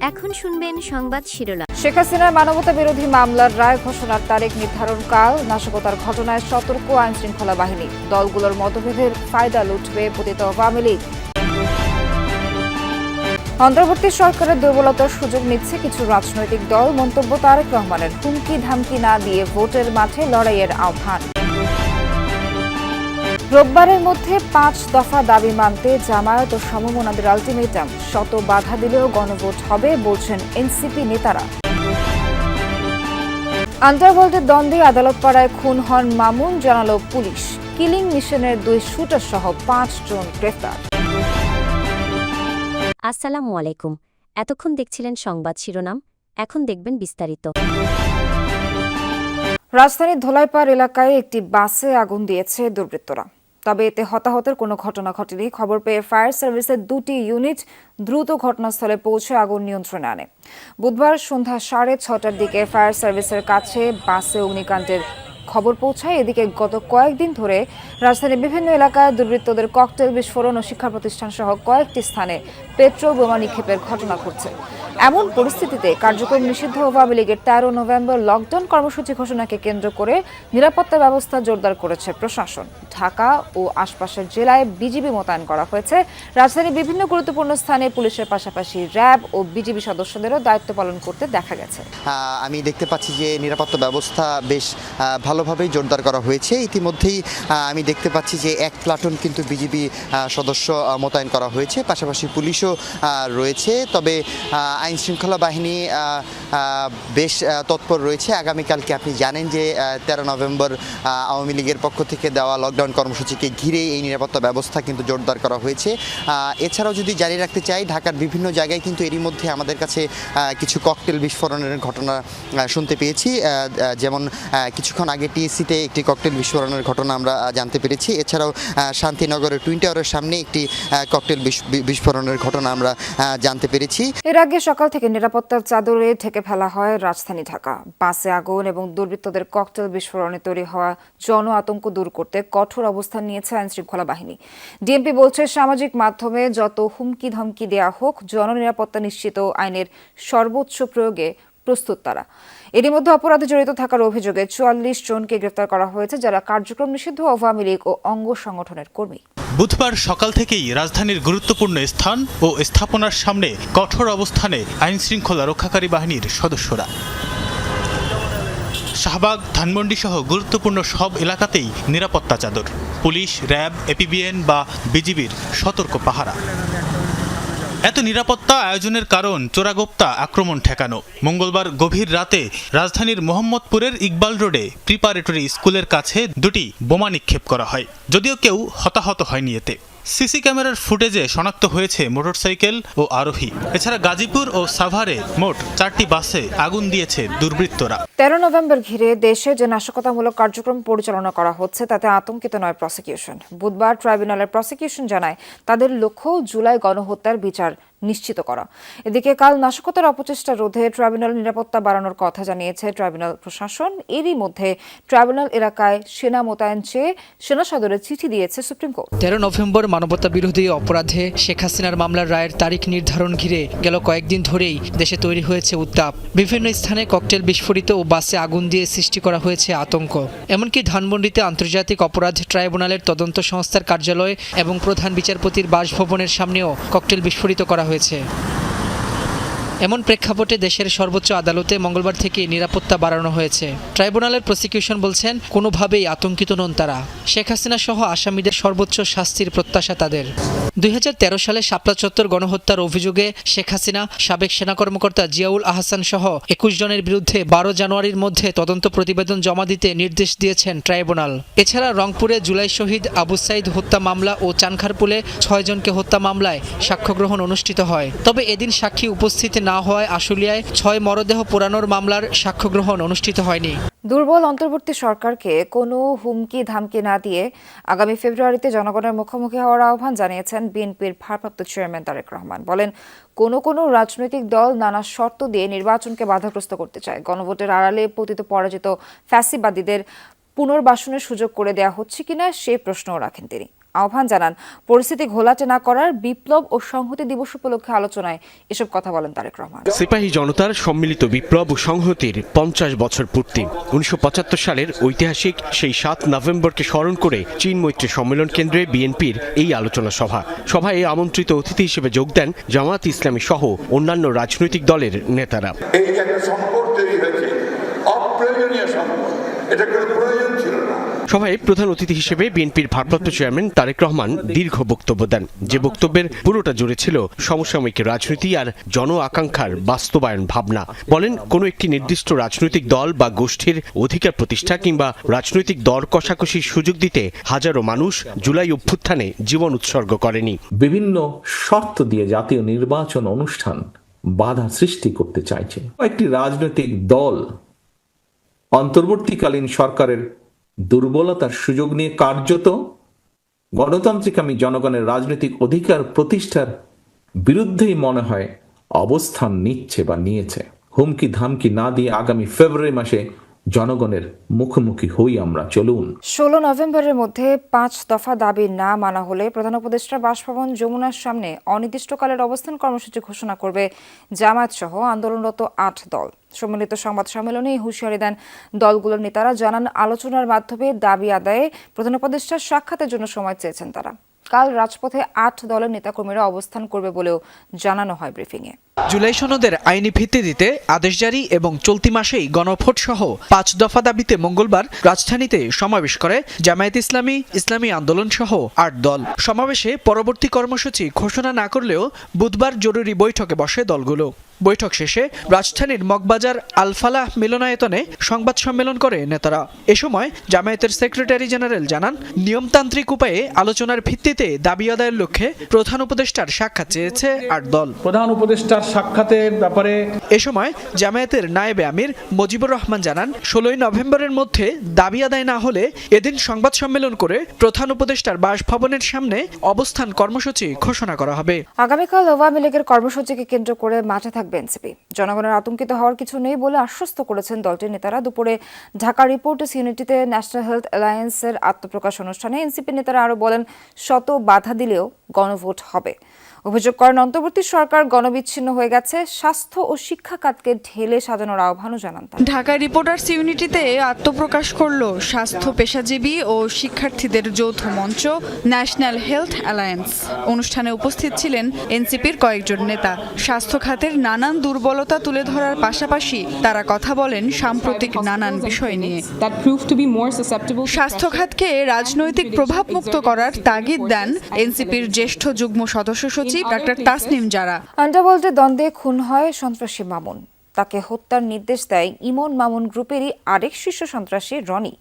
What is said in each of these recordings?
এখন শুনবেন সংবাদ শিরোনাম। শেখ হাসিনার মানবতা বিরোধী মামলার রায় ঘোষণার তারিখ নির্ধারণকাল, নাশকতার ঘটনায় সতর্ক আইনশৃঙ্খলা বাহিনী, দলগুলোর মতভেদের ফায়দা লুটবে পতিত আওয়ামী লীগ। অন্তর্বর্তী সরকারের দুর্বলতার সুযোগ নিচ্ছে কিছু রাজনৈতিক দল, মন্তব্য তারেক রহমানের। হুমকি ধামকি না দিয়ে ভোটের মাঠে লড়াইয়ের আহ্বান। রোববারের মধ্যে ৫ দফা দাবি মানতে জামায়াত ও সমমনাদের আলটিমেটাম, শত বাধা দিলেও গণভোট হবে বলছেন এনসিপি নেতারা। আন্ডারওয়ার্ল্ডের দ্বন্দ্বে আদালতপাড়ায় খুন হন মামুন, জানালো পুলিশ। কিলিং মিশনের ২ শুটার সহ ৫ জন গ্রেফতার। আসসালামু আলাইকুম। এতক্ষণ দেখছিলেন সংবাদ শিরোনাম, এখন দেখবেন বিস্তারিত। রাজধানীর ধোলাইপাড় এলাকায় একটি বাসে আগুন দিয়েছে দুর্বৃত্তরা, তবে এতে হতাহতের কোনো ঘটনা ঘটেনি। খবর পেয়ে ফায়ার সার্ভিসের ২টি ইউনিট দ্রুত ঘটনাস্থলে পৌঁছে আগুন নিয়ন্ত্রণে আনে। বুধবার সন্ধ্যা ৬:৩০টার দিকে ফায়ার সার্ভিসের কাছে বাসে অগ্নিকাণ্ডের খবর পৌঁছায়। এদিকে গত কয়েকদিন ধরে রাজধানীর বিভিন্ন এলাকায় দুর্বৃত্তদের ককটেল বিস্ফোরণ ও শিক্ষা প্রতিষ্ঠান সহ কয়েকটি স্থানে পেট্রোল বোমা নিক্ষেপের ঘটনা ঘটছে। এমন পরিস্থিতিতে কার্যক্রম নিষিদ্ধ আওয়ামী লীগের ১৩ নভেম্বর লকডাউন কর্মসূচি ঘোষণাকে কেন্দ্র করে নিরাপত্তা ব্যবস্থা জোরদার করেছে প্রশাসন। ঢাকা ও আশপাশের জেলায় বিজিবি মোতায়েন করা হয়েছে। রাজধানীর বিভিন্ন গুরুত্বপূর্ণ স্থানে পুলিশের পাশাপাশি র্যাব ও বিজিবি সদস্যদেরও দায়িত্ব পালন করতে দেখা গেছে। আমি দেখতে পাচ্ছি যে নিরাপত্তা ব্যবস্থা বেশ ভালোভাবেই জোরদার করা হয়েছে। ইতিমধ্যেই আমি দেখতে পাচ্ছি যে ১ প্লাটুন কিন্তু বিজিবি সদস্য মোতায়েন করা হয়েছে, পাশাপাশি পুলিশও রয়েছে। তবে আইন শৃঙ্খলা বাহিনী বেশ তৎপর রয়েছে। আগামীকালকে আপনি জানেন যে ১৩ নভেম্বর আওয়ামী লীগের পক্ষ থেকে দেওয়া লকডাউন কর্মসূচিকে ঘিরে এই নিরাপত্তা ব্যবস্থা কিন্তু জোরদার করা হয়েছে। এছাড়াও যদি জানিয়ে রাখতে চাই, ঢাকার বিভিন্ন জায়গায় কিন্তু এরই মধ্যে আমাদের কাছে কিছু ককটেল বিস্ফোরণের ঘটনা শুনতে পেয়েছি। যেমন কিছুক্ষণ আগে টিএসসিতে একটি ককটেল বিস্ফোরণের ঘটনা আমরা জানতে পেরেছি। এছাড়াও শান্তিনগরের টুইন টাওয়ারের সামনে একটি ককটেল বিস্ফোরণের ঘটনা আমরা জানতে পেরেছি। এর আগে সকাল থেকে নিরাপত্তার চাদরে ঢেকে ফেলা হয় রাজধানী ঢাকা। বাসে আগুন এবং দুর্বৃত্তদের ককটেল বিস্ফোরণে তৈরি হওয়া জন আতঙ্ক দূর করতে কঠোর অবস্থান নিয়েছে আইনশৃঙ্খলা বাহিনী। ডিএমপি বলছে, সামাজিক মাধ্যমে যত হুমকি ধমকি দেয়া হোক, জননিরাপত্তা নিশ্চিত আইনের সর্বোচ্চ প্রয়োগে প্রস্তুত তারা। এরই মধ্যে অপরাধে জড়িত থাকার অভিযোগে ৪৪ জনকে গ্রেফতার করা হয়েছে, যারা কার্যক্রম নিষিদ্ধ আওয়ামী লীগ ও অঙ্গ সংগঠনের কর্মী। বুধবার সকাল থেকেই রাজধানীর গুরুত্বপূর্ণ স্থান ও স্থাপনার সামনে কঠোর অবস্থানে আইনশৃঙ্খলা রক্ষাকারী বাহিনীর সদস্যরা। শাহবাগ, ধানমন্ডি সহ গুরুত্বপূর্ণ সব এলাকাতেই নিরাপত্তা চাদর, পুলিশ, র্যাব, এপিবিএন বা বিজিবির সতর্ক পাহারা। এত নিরাপত্তা আয়োজনের কারণ চোরাগোপ্তা আক্রমণ ঠেকানো। মঙ্গলবার গভীর রাতে রাজধানীর মোহাম্মদপুরের ইকবাল রোডে প্রিপারেটরি স্কুলের কাছে 2টি বোমা নিক্ষেপ করা হয়, যদিও কেউ হতাহত হয়নি এতে। সিসি ক্যামেরার ফুটেজে শনাক্ত হয়েছে মোটরসাইকেল ও আরোহী। এছাড়া গাজীপুর ও সাভারে মোট 4টি বাসে আগুন দিয়েছে দুর্বৃত্তরা। ১৩ নভেম্বর ঘিরে দেশে যে নাশকতামূলক কার্যক্রম পরিচালনা করা হচ্ছে তাতে আতঙ্কিত নয় প্রসিকিউশন। বুধবার ট্রাইব্যুনালের প্রসিকিউশন জানায়, তাদের লক্ষ্য জুলাই গণহত্যার বিচার নিশ্চিত করা। এদিকে কাল নাশকতার অপচেষ্টা রোধে ট্রাইব্যুনাল নিরাপত্তা বাড়ানোর কথা জানিয়েছে ট্রাইব্যুনাল প্রশাসন। এরই মধ্যে ট্রাইব্যুনাল এলাকায় সেনা মোতায়েন চেয়ে সেনা সদরে চিঠি দিয়েছে সুপ্রিম কোর্ট। ১৩ নভেম্বর মানবতা বিরোধী অপরাধে শেখ হাসিনার মামলার রায়ের তারিখ নির্ধারণ ঘিরে গেল কয়েকদিন ধরেই দেশে তৈরি হয়েছে উত্তাপ। বিভিন্ন স্থানে ককটেল বিস্ফোরিত ও বাসে আগুন দিয়ে সৃষ্টি করা হয়েছে আতঙ্ক। এমনকি ধানমন্ডিতে আন্তর্জাতিক অপরাধ ট্রাইব্যুনালের তদন্ত সংস্থার কার্যালয় এবং প্রধান বিচারপতির বাসভবনের সামনেও ককটেল বিস্ফোরিত করা হয়েছে। এমন প্রেক্ষাপটে দেশের সর্বোচ্চ আদালতে মঙ্গলবার থেকে নিরাপত্তা বাড়ানো হয়েছে। ট্রাইব্যুনালের প্রসিকিউশন বলছেন, কোনোভাবেই আতঙ্কিত নন তারা। শেখ হাসিনা সহ আসামিদের সর্বোচ্চ শাস্তির প্রত্যাশা তাদের। ২০১৩ সালে শাপলা চত্বর গণহত্যার অভিযোগে শেখ হাসিনা, সাবেক সেনা কর্মকর্তা জিয়াউল আহসান সহ ২১ জনের বিরুদ্ধে ১২ জানুয়ারির মধ্যে তদন্ত প্রতিবেদন জমা দিতে নির্দেশ দিয়েছেন ট্রাইব্যুনাল। এছাড়া রংপুরে জুলাই শহীদ আবু সাইদ হত্যা মামলা ও চানখারপুলে ৬ জনকে হত্যা মামলায় সাক্ষ্য গ্রহণ অনুষ্ঠিত হয়। তবে এদিন সাক্ষী উপস্থিত না হওয়ায় আশুলিয়ায় ৬ মরদেহ পোড়ানোর মামলার সাক্ষ্য গ্রহণ অনুষ্ঠিত হয়নি। দুর্বল অন্তর্বর্তী সরকারকে কোনো হুমকি ধামকি না দিয়ে আগামী ফেব্রুয়ারিতে জনগণের মুখোমুখি হওয়ার আহ্বান জানিয়েছেন বিএনপির ভারপ্রাপ্ত চেয়ারম্যান তারেক রহমান। বলেন, কোনো রাজনৈতিক দল নানা শর্ত দিয়ে নির্বাচনকে বাধাগ্রস্ত করতে চায়। গণভোটের আড়ালে পতিত পরাজিত ফ্যাসিবাদীদের পুনর্বাসনের সুযোগ করে দেওয়া হচ্ছে কিনা সে প্রশ্নও রাখেন তিনি। আহ্বান জানান পরিস্থিতি ঘোলাটে না করার। বিপ্লব ও সংহতি দিবস উপলক্ষে আলোচনায় এসব কথা বলেন তারেক রহমান। সিপাহী জনতার সম্মিলিত বিপ্লব ও সংহতির 50 বছর পূর্তি। 1975 সালের ঐতিহাসিক সেই 7 নভেম্বরকে স্মরণ করে চীন মৈত্রী সম্মেলন কেন্দ্রে বিএনপির এই আলোচনা সভায় আমন্ত্রিত অতিথি হিসেবে যোগ দেন জামায়াত ইসলামী সহ অন্যান্য রাজনৈতিক দলের নেতারা। এই যে একটা সম্পদ তৈরি হয়েছে, অপ্রয়োজনীয় সম্পদ, এটা কোনো প্রয়োজন ছিল না। সভায় প্রধান অতিথি হিসেবে বিএনপির ভারপ্রাপ্ত চেয়ারম্যান তারেক রহমান দীর্ঘ বক্তব্য দেন, যে বক্তব্যের পুরোটা জুড়ে ছিল সমসাময়িক রাজনীতি আর জন আকাঙ্ক্ষার বাস্তবায়ন ভাবনা। বলেন, কোনো একটি নির্দিষ্ট রাজনৈতিক দল বা গোষ্ঠীর অধিকার প্রতিষ্ঠা কিংবা রাজনৈতিক দর কষাকষির সুযোগ দিতে হাজারো মানুষ জুলাই অভ্যুত্থানে জীবন উৎসর্গ করেনি। বিভিন্ন শর্ত দিয়ে জাতীয় নির্বাচন অনুষ্ঠান বাধা সৃষ্টি করতে চাইছে একটি রাজনৈতিক দল অন্তর্বর্তীকালীন সরকারের দুর্বলতার সুযোগ নিয়ে কার্যত গণতান্ত্রিক জনগণের রাজনৈতিক অধিকার প্রতিষ্ঠার বিরুদ্ধেই মনে হয় অবস্থান নিচ্ছে বা নিয়েছে। হুমকি ধামকি না দিয়ে আগামী ফেব্রুয়ারি মাসে জনগণের মুখোমুখি হই আমরা, চলুন। 16 নভেম্বরের মধ্যে 5 দফা দাবি না মানা হলে প্রধান উপদেষ্টা বাসভবন যমুনার সামনে অনির্দিষ্টকালের অবস্থান কর্মসূচি ঘোষণা করবে জামায়াত সহ আন্দোলনরত 8 দল। সম্মিলিত সংবাদ সম্মেলনে হুঁশিয়ারি দেন দলগুলোর নেতারা। জানান, আলোচনার মাধ্যমে দাবি আদায়ে প্রধান উপদেষ্টার সাক্ষাতের জন্য সময় চেয়েছেন তারা। কাল রাজপথে 8 দলের নেতাকর্মীরা অবস্থান করবে বলেও জানানো হয় ব্রিফিংয়ে। জুলাই সনদের আইনি ভিত্তি দিতে আদেশ জারি এবং চলতি মাসেই গণভোট সহ 5 দফা দাবিতে মঙ্গলবার রাজধানীতে সমাবেশ করে জামায়াত ইসলামী, ইসলামী আন্দোলন সহ 8 দল। সমাবেশে পরবর্তী কর্মসূচি ঘোষণা না করলেও বুধবার জরুরি বৈঠকে বসে দলগুলো। বৈঠক শেষে রাজধানীর মগবাজার আলফালাহ মিলনায়তনে সংবাদ সম্মেলন করে নেতারা। এ সময় জামায়াতের সেক্রেটারি জেনারেল জানান, নিয়মতান্ত্রিক উপায়ে আলোচনার ভিত্তিতে দাবি আদায়ের লক্ষ্যে প্রধান উপদেষ্টার সাক্ষাৎ চেয়েছে 8 দল। প্রধান উপদেষ্টার সাক্ষাতের ব্যাপারে এ সময় জামায়াতের নায়েবে আমির মুজিবুর রহমান জানান, 16 নভেম্বরের মধ্যে দাবি আদায় না হলে এদিন সংবাদ সম্মেলন করে প্রধান উপদেষ্টার বাসভবনের সামনে অবস্থান কর্মসূচি ঘোষণা করা হবে। আগামীকাল আওয়ামী লীগের কর্মসূচিকে কেন্দ্র করে মাঠে থাকবে এনসিপি। জনগণের আতঙ্কিত হওয়ার কিছু নেই বলে আশ্বস্ত করেছেন দলটির নেতারা। দুপুরে ঢাকা রিপোর্টার্স ইউনিটিতে ন্যাশনাল হেলথ অ্যালায়েন্সের আত্মপ্রকাশ অনুষ্ঠানে এনসিপি নেতারা আরও বলেন, শত বাধা দিলেও গণভোট হবে। অভিযোগ করেন, অন্তর্বর্তী সরকার গণবিচ্ছিন্ন হয়ে গেছে। স্বাস্থ্য ও শিক্ষা খাতকে ঢেলে সাজানোর আহ্বানও জানান তারা। ঢাকা রিপোর্টার্স ইউনিটিতে আত্মপ্রকাশ করল স্বাস্থ্য পেশাজীবী ও শিক্ষার্থীদের যৌথ মঞ্চ ন্যাশনাল হেলথ অ্যালায়েন্স। অনুষ্ঠানে উপস্থিত ছিলেন এনসিপির কয়েকজন নেতা। স্বাস্থ্য খাতের নানান দুর্বলতা তুলে ধরার পাশাপাশি তারা কথা বলেন সাম্প্রতিক নানান বিষয় নিয়ে। স্বাস্থ্য খাতকে রাজনৈতিক প্রভাবমুক্ত করার তাগিদ দেন এনসিপির জ্যেষ্ঠ যুগ্ম সদস্য সচিব ডাক্তার তাসনিম জারা। আন্ডারওয়ার্ল্ডে দ্বন্দ্বে খুন হয় সন্ত্রাসী মামুন। তাকে হত্যার নির্দেশ দেয় ইমন মামুন গ্রুপেরই আরেক শীর্ষ সন্ত্রাসী রনি।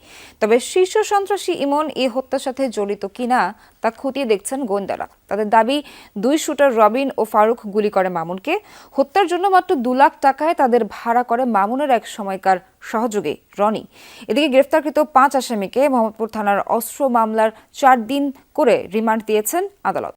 তবে শীর্ষ সন্ত্রাসী ইমন এই হত্যার সাথে জড়িত কিনা তা খতিয়ে দেখছেন গোয়েন্দারা। তাদের দাবি, 2 শুটার রবিন ও ফারুক গুলি করে মামুনকে। হত্যার জন্য মাত্র 2 লাখ টাকায় তাদের ভাড়া করে মামুনের এক সময়কার সহযোগী রনি। এদিকে গ্রেফতারকৃত 5 আসামিকে মোহাম্মদপুর থানার অস্ত্র মামলার 4 দিন করে রিমান্ড দিয়েছেন আদালত।